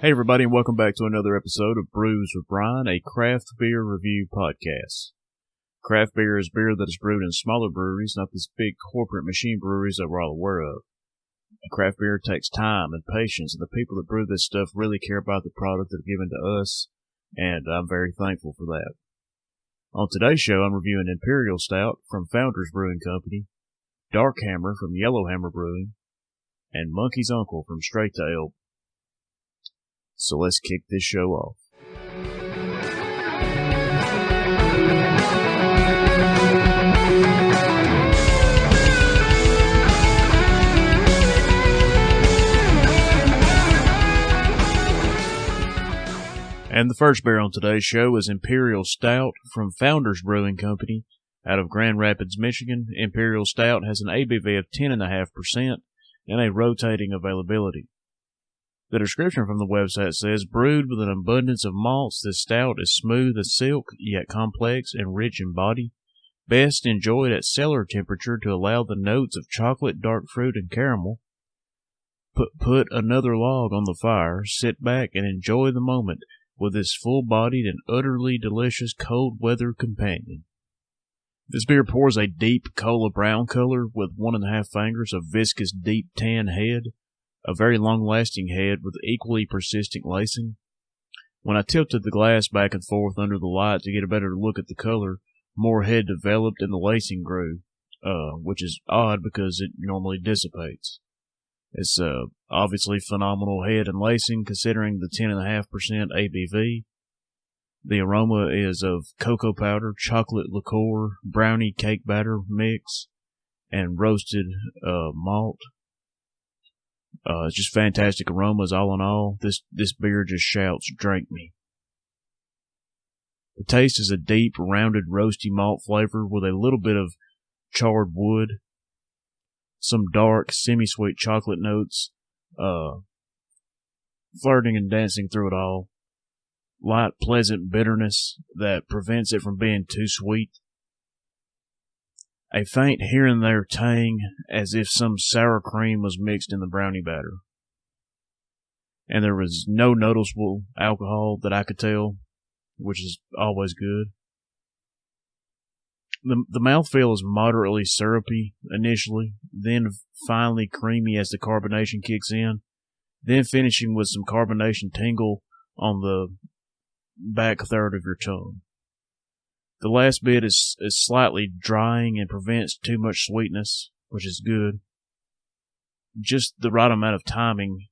Hey everybody, and welcome back to another episode of Brews with Brian, a craft beer review podcast. Craft beer is beer that is brewed in smaller breweries, not these big corporate machine breweries that we're all aware of. A craft beer takes time and patience, and the people that brew this stuff really care about the product they're giving to us, and I'm very thankful for that. On today's show, I'm reviewing Imperial Stout from Founders Brewing Company, Yellowhammer from Yellowhammer Brewing, and Monkey's Uncle from Straight to Ale. So let's kick this show off. And the first beer on today's show is Imperial Stout from Founders Brewing Company out of Grand Rapids, Michigan. Imperial Stout has an ABV of 10.5% and a rotating availability. The description from the website says, brewed with an abundance of malts, this stout is smooth as silk, yet complex and rich in body. Best enjoyed at cellar temperature to allow the notes of chocolate, dark fruit, and caramel. Put another log on the fire, sit back, and enjoy the moment with this full-bodied and utterly delicious cold-weather companion. This beer pours a deep cola brown color with 1.5 fingers of viscous deep tan head. A very long-lasting head with equally persistent lacing. When I tilted the glass back and forth under the light to get a better look at the color, more head developed and the lacing grew, which is odd because it normally dissipates. It's obviously phenomenal head and lacing considering the 10.5% ABV. The aroma is of cocoa powder, chocolate liqueur, brownie cake batter mix, and roasted malt. It's just fantastic aromas all in all. This beer just shouts, drink me. The taste is a deep, rounded, roasty malt flavor with a little bit of charred wood, some dark, semi-sweet chocolate notes, flirting and dancing through it all. Light, pleasant bitterness that prevents it from being too sweet. A faint here and there tang, as if some sour cream was mixed in the brownie batter. And there was no noticeable alcohol that I could tell, which is always good. The mouthfeel is moderately syrupy initially, then finely creamy as the carbonation kicks in, then finishing with some carbonation tingle on the back third of your tongue. The last bit is slightly drying and prevents too much sweetness, which is good. Just the right amount of timing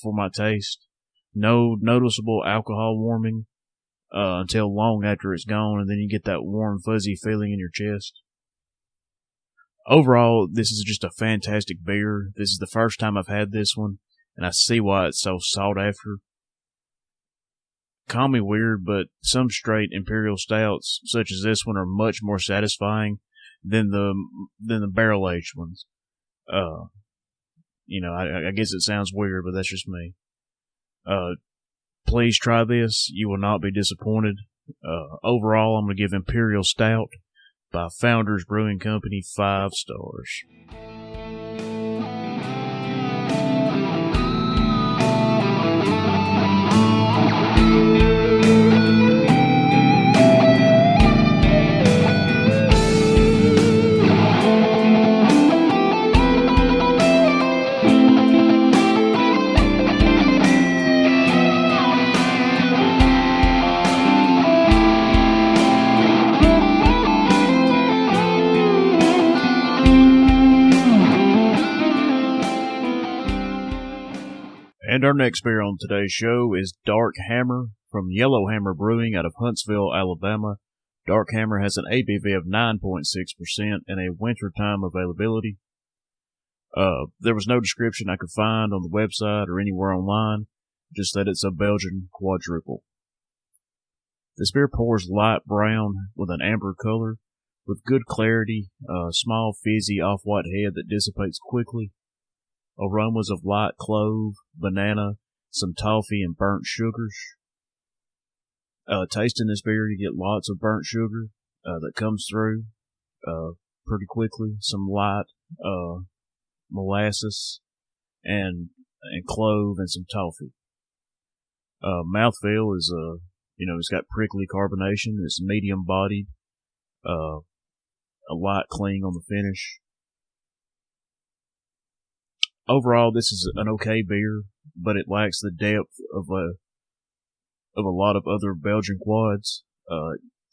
for my taste. No noticeable alcohol warming until long after it's gone, and then you get that warm, fuzzy feeling in your chest. Overall, this is just a fantastic beer. This is the first time I've had this one, and I see why it's so sought after. Call me weird, but some straight Imperial Stouts, such as this one, are much more satisfying than the barrel-aged ones. I guess it sounds weird, but that's just me. Please try this. You will not be disappointed. Overall, I'm going to give Imperial Stout by Founders Brewing Company 5 stars. And our next beer on today's show is Yellowhammer from Yellowhammer Brewing out of Huntsville, Alabama. Yellowhammer has an ABV of 9.6% and a wintertime availability. There was no description I could find on the website or anywhere online, just that it's a Belgian quadruple. This beer pours light brown with an amber color, with good clarity, a small fizzy off-white head that dissipates quickly. Aromas of light clove, banana, some toffee, and burnt sugars. Tasting this beer, you get lots of burnt sugar that comes through pretty quickly. Some light molasses and clove and some toffee. Mouthfeel is, it's got prickly carbonation. It's medium bodied, a light cling on the finish. Overall, this is an okay beer, but it lacks the depth of a lot of other Belgian quads.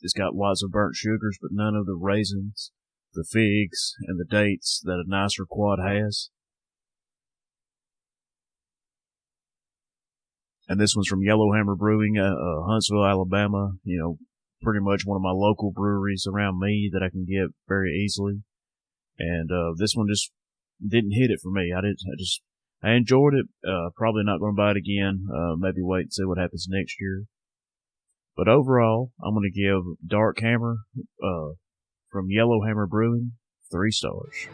It's got lots of burnt sugars, but none of the raisins, the figs, and the dates that a nicer quad has. And this one's from Yellowhammer Brewing, Huntsville, Alabama. Pretty much one of my local breweries around me that I can get very easily. And this one just didn't hit it for me. I enjoyed it. Probably not going to buy it again. Maybe wait and see what happens next year. But overall, I'm going to give Dark Hammer from Yellowhammer Brewing 3 stars.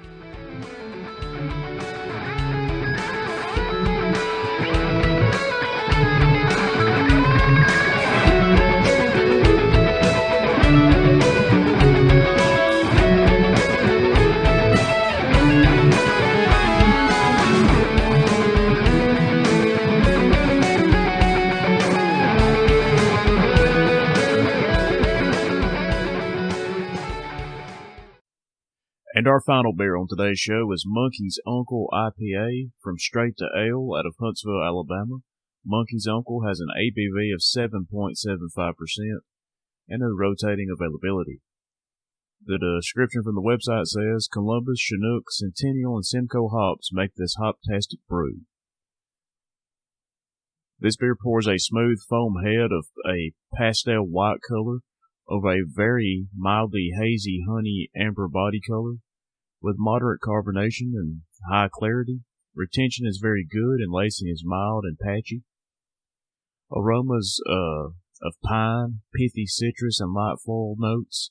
And our final beer on today's show is Monkey's Uncle IPA from Straight to Ale out of Huntsville, Alabama. Monkey's Uncle has an ABV of 7.75% and a rotating availability. The description from the website says, Columbus, Chinook, Centennial, and Simcoe hops make this hop-tastic brew. This beer pours a smooth foam head of a pastel white color over a very mildly hazy honey amber body color with moderate carbonation and high clarity. Retention is very good and lacing is mild and patchy. Aromas of pine, pithy citrus, and light floral notes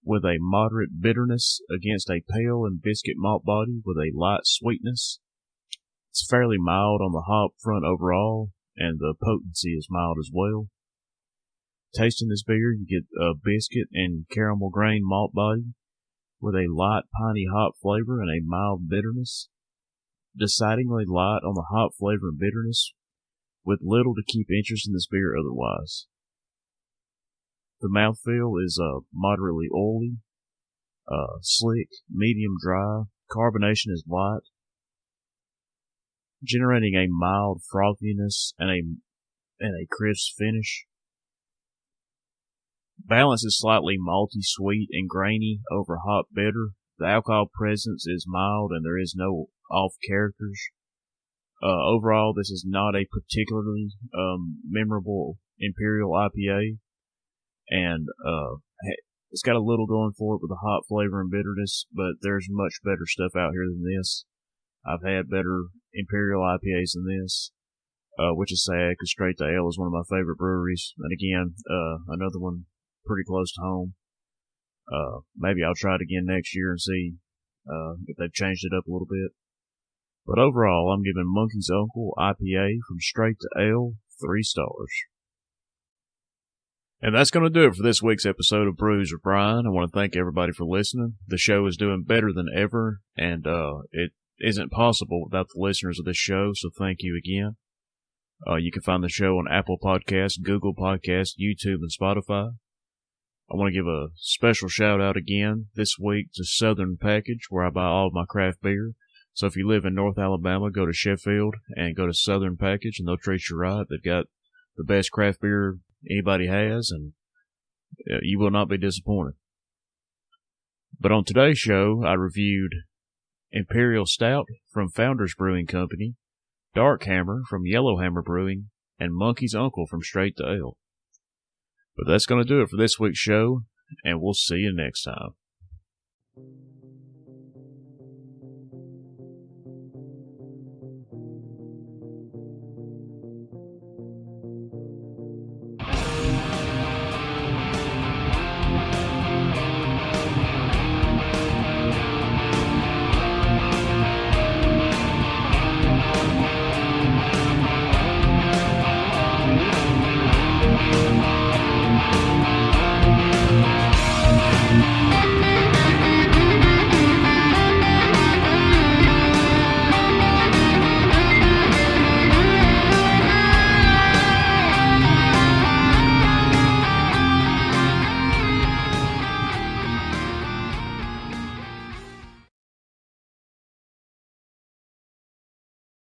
with a moderate bitterness against a pale and biscuit malt body with a light sweetness. It's fairly mild on the hop front overall, and the potency is mild as well. Tasting this beer, you get a biscuit and caramel grain malt body with a light piney hop flavor and a mild bitterness. Decidedly light on the hop flavor and bitterness, with little to keep interest in this beer otherwise. The mouthfeel is moderately oily, slick, medium dry. Carbonation is light, generating a mild frothiness and a crisp finish. Balance is slightly malty, sweet, and grainy over hop bitter. The alcohol presence is mild, and there is no off characters. Overall, this is not a particularly memorable Imperial IPA, and it's got a little going for it with the hop flavor and bitterness, but there's much better stuff out here than this. I've had better Imperial IPAs than this, which is sad because Straight to Ale is one of my favorite breweries. And again, another one pretty close to home. Maybe I'll try it again next year and see if they've changed it up a little bit. But overall, I'm giving Monkey's Uncle IPA from Straight to Ale 3 stars. And that's going to do it for this week's episode of Brews with Brian. I want to thank everybody for listening. The show is doing better than ever, and it isn't possible without the listeners of this show, so thank you again. You can find the show on Apple Podcasts, Google Podcasts, YouTube, and Spotify. I want to give a special shout out again this week to Southern Package, where I buy all of my craft beer. So if you live in North Alabama, go to Sheffield and go to Southern Package, and they'll treat you right. They've got the best craft beer anybody has, and you will not be disappointed. But on today's show, I reviewed Imperial Stout from Founders Brewing Company, Dark Hammer from Yellowhammer Brewing, and Monkey's Uncle from Straight to Ale. But that's going to do it for this week's show, and we'll see you next time.